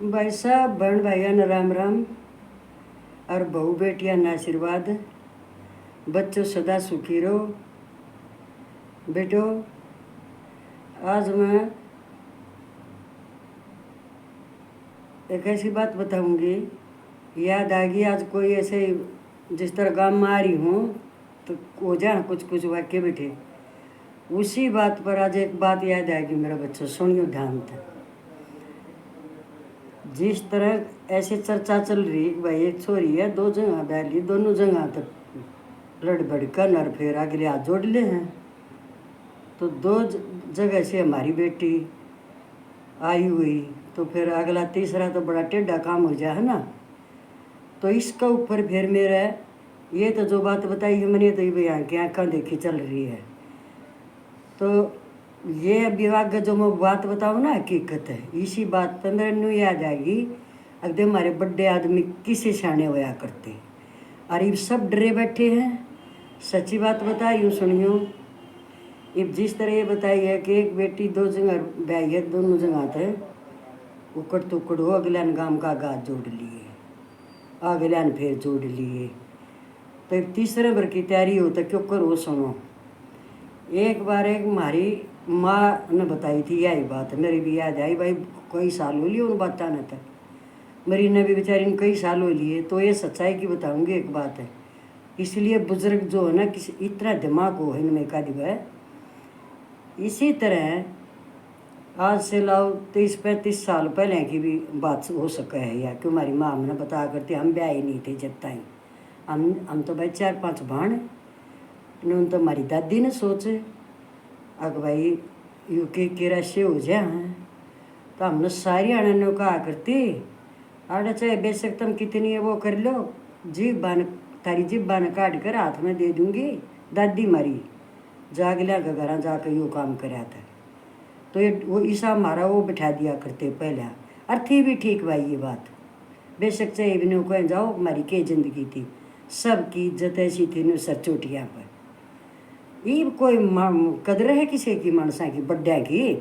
भाई साहब बहन भाइया न राम राम और बहू बेटिया न आशीर्वाद। बच्चों सदा सुखी रहो। बेटो आज मैं एक ऐसी बात बताऊंगी। याद आ गई आज कोई ऐसे जिस तरह गाँव में आ रही हूँ तो हो जा कुछ कुछ वाक्य बैठे उसी बात पर आज एक बात याद आएगी मेरा बच्चों, सुनियो ध्यान से। जिस तरह ऐसे चर्चा चल रही भाई एक छोरी है दो जगह बैली दोनों जगह तक लड़ भड़कन और फिर अगले हाथ जोड़ ले हैं तो दो जगह से हमारी बेटी आई हुई तो फिर अगला तीसरा तो बड़ा टेढ़ा काम हो जाए है ना। तो इसका ऊपर फिर मेरा ये तो जो बात बताई है मैंने तो ये यहाँ की आँखें देखी चल रही है। तो ये विभाग का जो मैं बात बताऊँ ना हकीकत है इसी बात पर मेरे न्यू याद आएगी। अगले हमारे बड़े आदमी किसी सियाने होया करते और ये सब डरे बैठे हैं। सच्ची बात बताई यूँ सुनियो। अब जिस तरह ये बताई है कि एक बेटी दो जगह ब्याई है दोनों जगह थे उकड़ तुकड़ हो अगलान गांव का गाज जोड़ लिए अगलान फिर जोड़ लिए। तो तीसरे भर की तैयारी हो तो क्यों करो सुनो। एक बार एक हमारी माँ ने बताई थी यही बात मेरी भी याद आई भाई कई साल हो लिए उन बातें न तक मेरी ने भी बेचारी ने कई साल हो लिए। तो ये सच्चाई की बताऊंगी एक बात है इसलिए बुजुर्ग जो है ना किसी इतना दिमाग हो इनमें का दिवा है। इसी तरह आज से लाओ 30-35 साल पहले की भी बात हो सके है या क्यों हमारी माँ ने बताया करती हम ब्याह ही नहीं थे जब तक हम तो भाई 4-5 भाण उन तो हमारी दादी ने सोचे अग भाई यूके के राशि हो जाए तो हमने सारी आनंद कहा करती आड़ा चाहे बेशक तुम कितनी है वो कर लो जीभ बान तारी जीभ बान काट कर हाथ में दे दूंगी दादी मारी जाग लिया का घर जाकर यो काम कराया था। तो ये वो ईसा हमारा वो बिठा दिया करते पहले और थी भी ठीक भाई ये बात बेशक चाहे इबन को जाओ हमारी के जिंदगी थी सबकी इज्जत ऐसी थी न सर चोटियाँ पर ये कोई कदर है किसी की मनसा की बड्डा की।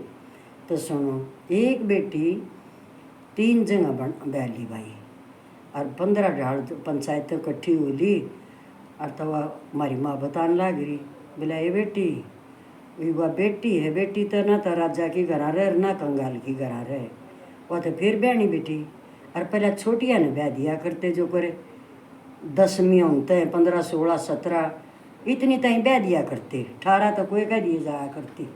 तो सुनो एक बेटी 3 जगह बैली भाई और 15 ढाल पंचायत इकट्ठी हो ली और तो हमारी माँ बताने लग रही बोला ये बेटी वह बेटी है बेटी तो ना तो राजा की घरा रहे ना कंगाल की घरा रहे वह तो फिर बहनी बेटी और पहले छोटिया ने ब्याह दिया करते जो करे 10वीं होते हैं 15, 16, 17 इतनी तई ब्याह दिया करते 18 तो कोई कह दिए जाया करती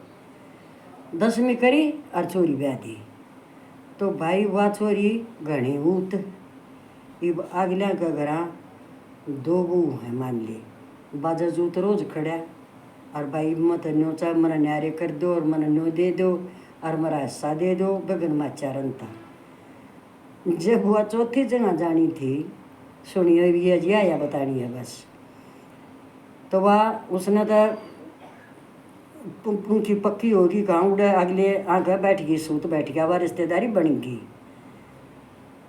10वीं करी और छोरी ब्याह दी। तो भाई वह छोरी घनी ऊत इब अगलिया का घरा 2 बहू है मान ली बाजा जूत रोज खड़ा और भाई मत न्यो चाहे मरा न्यारे कर दो और मन न्यो दे दो और मरा हिस्सा दे दो गगन माचा रनता। जब वह चौथी जगह जानी थी सुनियो ये जी आया बतानी है बस। तो वह उसने तो उनकी पक्की होगी कहाँ उड़े अगले आगे बैठ गई सूत बैठ गया वह रिश्तेदारी बन गई।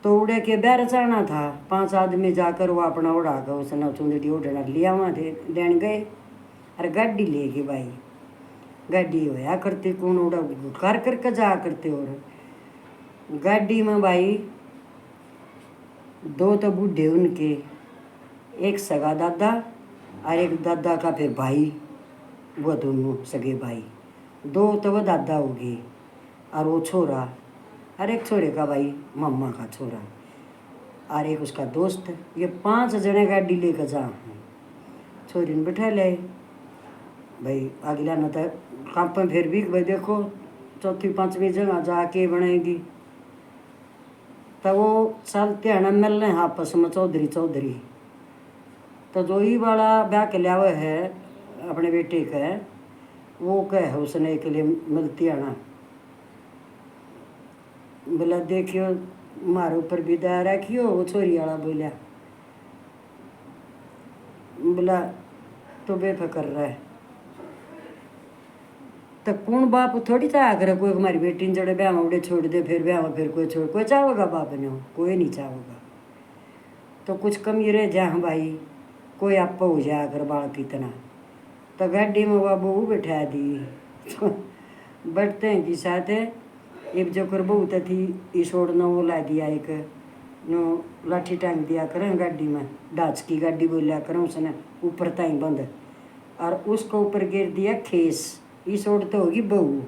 तो उड़े के बैर चढ़ना था 5 आदमी जाकर वो अपना उड़ा कर उसने चुंदड़ी उड़ना लिया वहाँ थे लेन गए अरे गाड़ी ले गई भाई गाड़ी होया करते कौन उड़ा कर करके जा करते और गाड़ी में भाई 2 तो बूढ़े उनके एक सगा दादा और एक दादा का फिर भाई वो दोनों सगे भाई 2 तो वो दादा होगी और वो छोरा और एक छोरे का भाई मम्मा का छोरा और एक उसका दोस्त ये 5 जने गाड़ी लेकर जा छोरी ने बैठा ले भाई अगला न तो काम पर फिर भी भाई देखो 4वीं 5वीं जगह जाके बनाएगी तो वो चलते हैं मिलने आपस में चौधरी। तो जो ही वाला ब्याह के लिया हुआ है अपने बेटे का वो कह उसने के लिए मिलती आना बोला देखियो मारे ऊपर भी दया रखियो वो छोरी वाला बोलिया बोला तो बेफिक्र रहे तो कौन बाप थोड़ी चाह करे कोई हमारी बेटी ने जड़े ब्याह उड़े छोड़ दे फिर ब्याह फिर कोई छोड़ कोई चाहेगा बाप ने कोई नहीं चाहेगा। तो कुछ कमी रह जा भाई कोई आप हो जाए अगर बालक इतना तो गाड़ी में वह बहू बैठा दी बैठते हैं कि साथ एक जो कर बहुत थी इस ओर न वो ला दिया एक नो लाठी टांग दिया करें गाड़ी में, डाच की गाड़ी बोलिया करें उसने ऊपर ताई बंद, और उसको ऊपर गिर दिया खेस, इस ओर तो होगी बहू।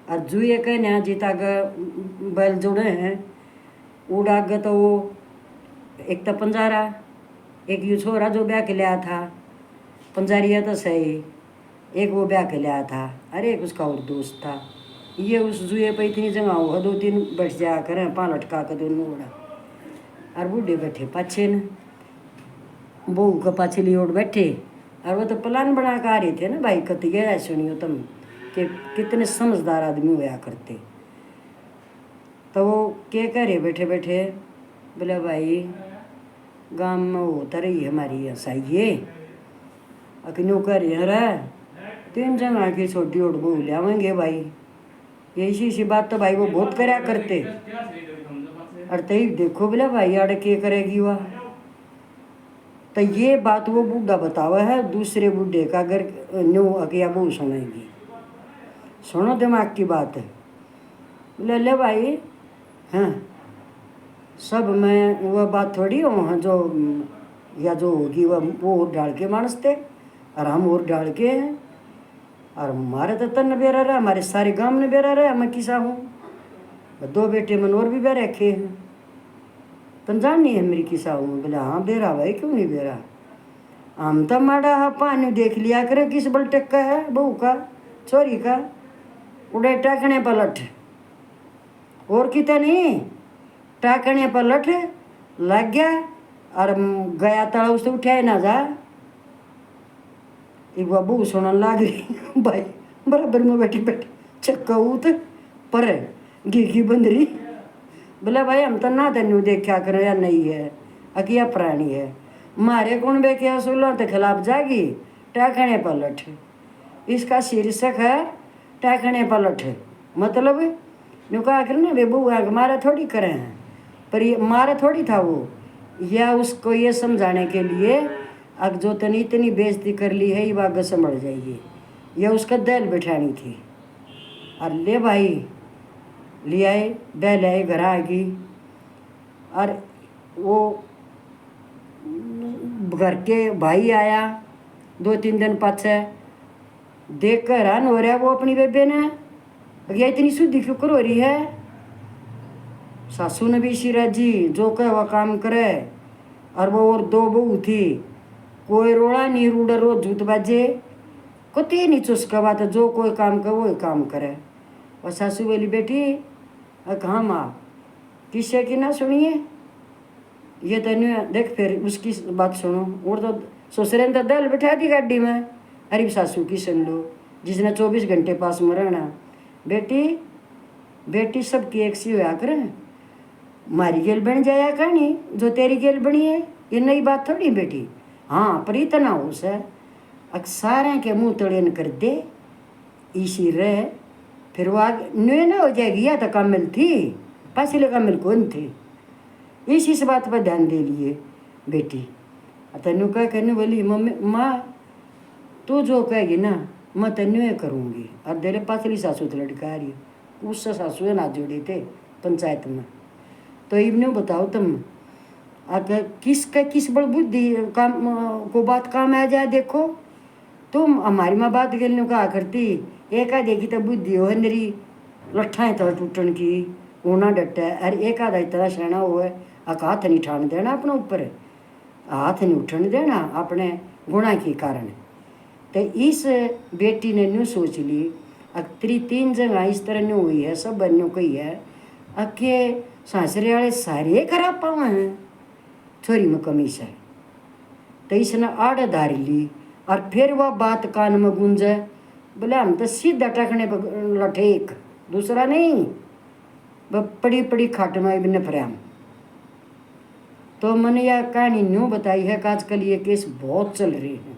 और जुए कहने जीता बैल जुड़े हैं उड़ा ग तो वो एक तो पंजारा, एक यू छोरा जो ब्याह के लिया था पंजारिया तो सही, एक वो ब्याह के लिया था, अरे एक उसका और दोस्त था। ये उस जुए पे इतनी जगह हुआ 2-3 बैठ जाया करें पाँ लटका कर दोनों उड़ा, और बूढ़े बैठे पाछे न बहू का पाछे लिए ओढ़ बैठे, और वो तो प्लान बना कर आ रहे थे ना भाई कति गया सुनियो तुम कि कितने समझदार आदमी हुआ करते। तो वो क्या करे बैठे बैठे बोले भाई गांव में होता रही हमारी ऐसाइए अखनों कर रहा 3 जगह की छोटी ओढ़ बहू लियावेंगे भाई, ऐसी सी बात तो भाई वो बहुत करा करते। और तई देखो बोले भाई आड़ के करेगी वह, तो ये बात वो बूढ़ा बतावा है दूसरे बूढ़े का अगर न्यू अकिया बहू सुनेगी, सुनो दिमाग की बात है। बोले ले भाई हाँ सब में वह बात थोड़ी हो जो या जो होगी वो और डाल के मानस थे और हम और डाल के हैं, और हमारे तो तन बेरा रहा, हमारे सारे गांव में बेरा रहा, मैं किसा हूँ 2 बेटे मन और भी बेरा रखे हैं, तुम जाननी है मेरी किसा हूँ। बोले हाँ बेरा भाई क्यों नहीं बेरा, हम तो माड़ा हा पानी देख लिया करे किस बल टक्का है बहू का छोरी का, उड़े टाकने पलट और कितना नहीं टाकने पलट लग गया और गया तड़ा उससे उठाए ना जा, एक बहू सुनने लग रही भाई बराबर में बैठी बैठी चक्का उत पर घी बंदरी। बोला भाई हम तो ना तेन देखा करो या नहीं है अकिया प्राणी है, मारे कौन बेके असूलों के खिलाफ जागी टाकने पलट, इसका शीर्षक है टाकने पलट। मतलब यूँ कहा कर ना वे बहू आग मारा थोड़ी करे हैं, पर ये मारा थोड़ी था वो, या उसको ये समझाने के लिए अब जो तनी इतनी बेइज्जती कर ली है ये बात समझ जाइए, यह उसका दिल बिठानी थी। और ले भाई ले आए बैल आए घर आ गई, और वो घर के भाई आया 2-3 दिन पाछे देख कर हैरान हो रहा वो अपनी बेबे ने, ये इतनी शुद्धि क्यों कर हो रही है, सासू ने भी इसी राजी जो कहे वह काम करे, और वो और 2 बहू थी कोई रोड़ा नहीं रूड़ा रोज जूत बाजे कोती नहीं चुस्का बात जो कोई काम करे वो काम करे। और सासू बोली बेटी कहाँ माँ किससे की ना सुनिए ये तो नहीं देख फिर उसकी बात सुनो, और तो ससुरे ने तो दल बैठा दी गाड़ी में, अरे सासू की सुन लो जिसने 24 घंटे पास में रहना, बेटी बेटी सबकी एक सी होया करे, मारी गेल बन जाया कहानी जो तेरी गेल बनी है ये नई बात थोड़ी बेटी, हाँ पर इतना हो से अक्सारे के मुँह तड़ेन कर दे इसी रहे फिर वो आगे न्यू ना हो जाएगी, या तो कामिल थी पासिले कामिल कौन थे, इस बात पर ध्यान दे लिए बेटी। तेनू कह कहने बोली मम्मी माँ तू जो कहेगी ना मैं तेनू ये करूँगी, और तेरे पासली सासू तो लड़का आ रही उससे सासू ना जोड़े थे पंचायत में, तो इवने बताओ तुम अगर किसका किस बड़ बुद्धि काम को बात काम आ जाए, देखो तुम हमारी माँ बात गलने कहा करती एक आधे की तो बुद्धि हो नरी लट्ठाएँ तो टूटन की ऊना डटे, अरे एक आधा इतना सहना हो है हाथ नहीं ठान देना अपने ऊपर, हाथ नहीं उठन देना अपने गुणा के कारण। तो इस बेटी ने न्यू सोच ली अक्तरी 3 जगह इस तरह न्यू हुई है सब न्यू कही है अके सासरे वाले सारे खराब पावे हैं छोरी में कमी से, तो इसने आड़ धार ली, और फिर वह बात कान में गूंजे बोले हम तो सीधा टकने पर लठे एक दूसरा नहीं, वह पड़ी पड़ी खाट में इबन प्रेम। तो मैंने यह कहानी न्यू बताई है कि आजकल ये केस बहुत चल रही है,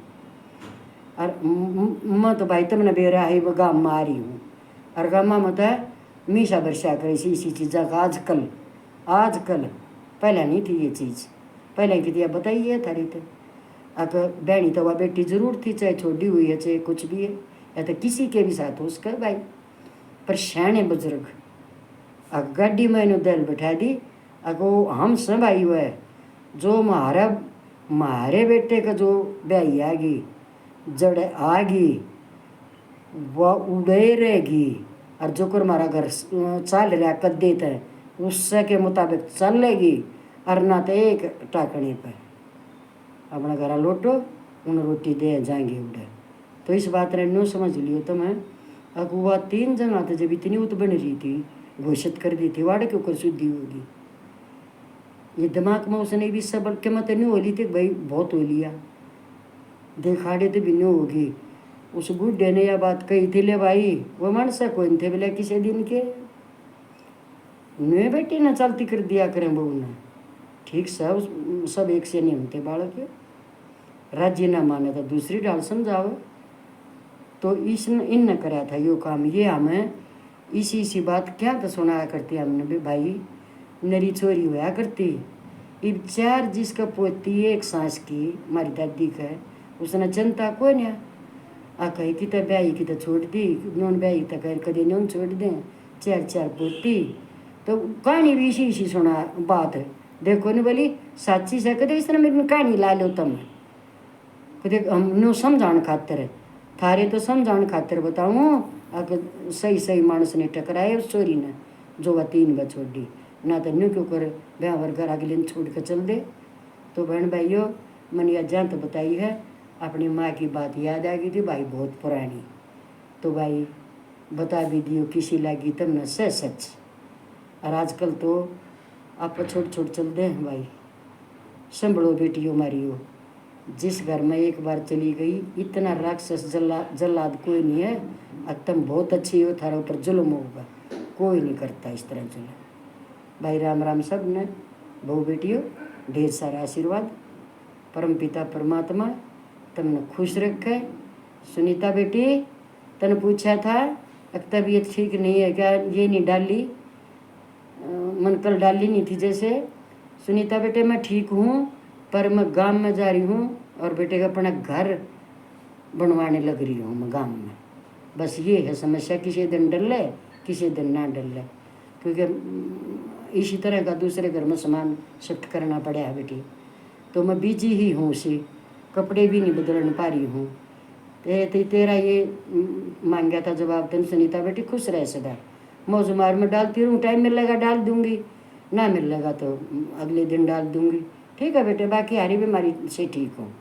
और मैं तो भाई तुमने बेरा है वो गाँव में आ रही हूँ, और गाँव में तो मीशा वर्षा करे इसी चीज़ा का आजकल पहले नहीं थी ये चीज़, पहले की दिया बताइए थारी तो अगर बहनी तो वह बेटी जरूर थी चाहे छोटी हुई है चाहे कुछ भी है, या तो किसी के भी साथ हो उसका भाई, पर शहने बुजुर्ग गाड़ी में इन्हों दल बैठा दी। अगो हम सब आई हुआ है जो मारे बेटे का जो ब्याई आगी जड़ आगी वह उड़े रहेगी। और जो कर हमारा घर चल रहा कद्दे है उससे के मुताबिक चलेगी। और ना तो एक टाकने पर अपना घर लौटो उन रोटी दे जाएंगे उड़े। तो इस बात ने नो समझ लियो तो मैं अगुआ 3 जगह तो जब इतनी उत बन रही थी घोषित कर दी थी वाड़े के ऊपर शुद्धि होगी। ये दिमाग में उसने भी सब के मत नहीं हो ली थी भाई बहुत हो लिया देखाड़े तो भी नहीं होगी। उस बूढ़े ने यह बात कही थी ले भाई वो मन से कोई थे बोले किसी दिन के नुए बेटी ना चलती कर दिया करें बहू ने। ठीक सब एक से नहीं होते बालक राज्य ना माने तो दूसरी डाल समझाओ। तो इन न कराया था यो काम। ये हमें इसी बात क्या तो सुनाया करती हमने भी भाई नरी चोरी हुआ करती। इब 4 जिसका पोती एक सांस की हमारी दादी का उसने जनता को ना आ कही कि तो ब्याई की तो छोड़ दी नॉन ब्याई तो कह कदे नॉन छोड़ दें 4 पोती। तो कहानी भी इसी सुना बात है देखो नहीं बोली साची से कदे इसने मेरी कहानी ला लो तुम कदे हम नो समझाने खातर थारे तो समझाने खातर बताऊँ अगर सही मानस ने टकराए उस चोरी ने जो वह 3 बार छोड़ दी ना तो न्यू क्यों कर ब्याह वर्गर अगले दिन छोड़ कर चल दे। तो बहन भाइयों मैंने यह जान तो बताई है अपनी माँ की बात याद आ गई थी भाई बहुत पुरानी। तो भाई बता भी दियो किसी लगी तब न सच। और आजकल तो आप छोड़ चलते हैं भाई संभलो बेटियों मारियो। जिस घर में एक बार चली गई इतना राक्षस जल्लाद कोई नहीं है। अब तुम बहुत अच्छी हो थारा ऊपर जुल्म होगा कोई नहीं करता इस तरह जुल्म। भाई राम राम सब ने बहू बेटियों ढेर सारा आशीर्वाद परम पिता परमात्मा तुमने खुश रखे। सुनीता बेटी तने पूछा था तबीयत ठीक नहीं है क्या ये नहीं डाली मन कल डाली नहीं थी जैसे। सुनीता बेटे मैं ठीक हूँ पर मैं गांव में जा रही हूँ और बेटे का अपना घर बनवाने लग रही हूँ मैं गांव में। बस ये है समस्या किसी दिन डर ले किसी दिन ना डर ले क्योंकि इसी तरह का दूसरे घर में सामान शिफ्ट करना पड़ा है बेटी। तो मैं बिजी ही हूँ उसी कपड़े भी नहीं बदल पा रही हूँ। तेरा ये मांगा था जवाब तुम सुनीता बेटी खुश रह सदा मौज मार में डालती रहूँ टाइम मिलेगा डाल दूँगी ना मिलेगा तो अगले दिन डाल दूँगी। ठीक है बेटे बाकी हरी बीमारी से ठीक हूँ।